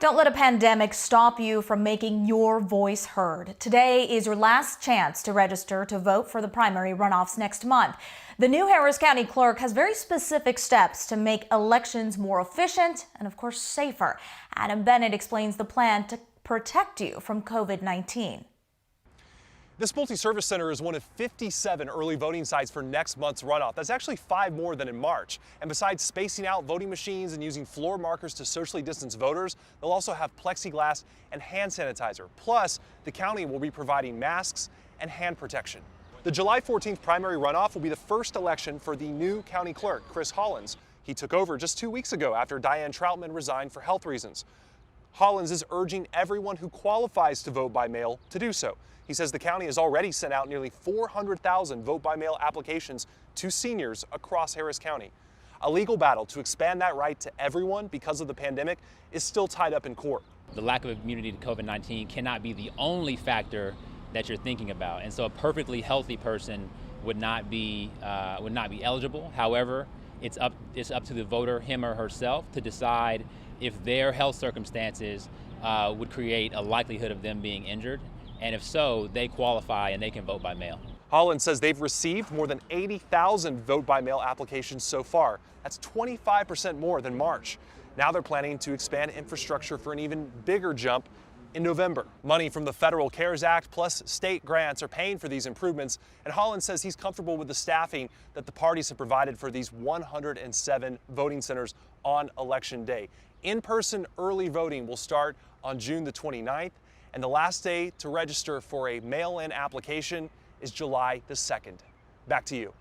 Don't let a pandemic stop you from making your voice heard. Today is your last chance to register to vote for the primary runoffs next month. The new Harris County clerk has very specific steps to make elections more efficient and, of course, safer. Adam Bennett explains the plan to protect you from COVID-19. This multi-service center is one of 57 early voting sites for next month's runoff. That's actually 5 more than in March. And besides spacing out voting machines and using floor markers to socially distance voters, they'll also have plexiglass and hand sanitizer. Plus, the county will be providing masks and hand protection. The July 14th primary runoff will be the first election for the new county clerk, Chris Hollins. He took over just 2 weeks ago after Diane Troutman resigned for health reasons. Hollins is urging everyone who qualifies to vote by mail to do so. He says the county has already sent out nearly 400,000 vote-by-mail applications to seniors across Harris County. A legal battle to expand that right to everyone because of the pandemic is still tied up in court. The lack of immunity to COVID-19 cannot be the only factor that you're thinking about, and so a perfectly healthy person would not be eligible. However, it's up to the voter, him or herself, to decide if their health circumstances would create a likelihood of them being injured. And if so, they qualify and they can vote by mail. Hollins says they've received more than 80,000 vote-by-mail applications so far. That's 25% more than March. Now they're planning to expand infrastructure for an even bigger jump in November. Money from the Federal CARES Act plus state grants are paying for these improvements, and Hollins says he's comfortable with the staffing that the parties have provided for these 107 voting centers on Election Day. In-person early voting will start on June the 29th, and the last day to register for a mail-in application is July the 2nd. Back to you.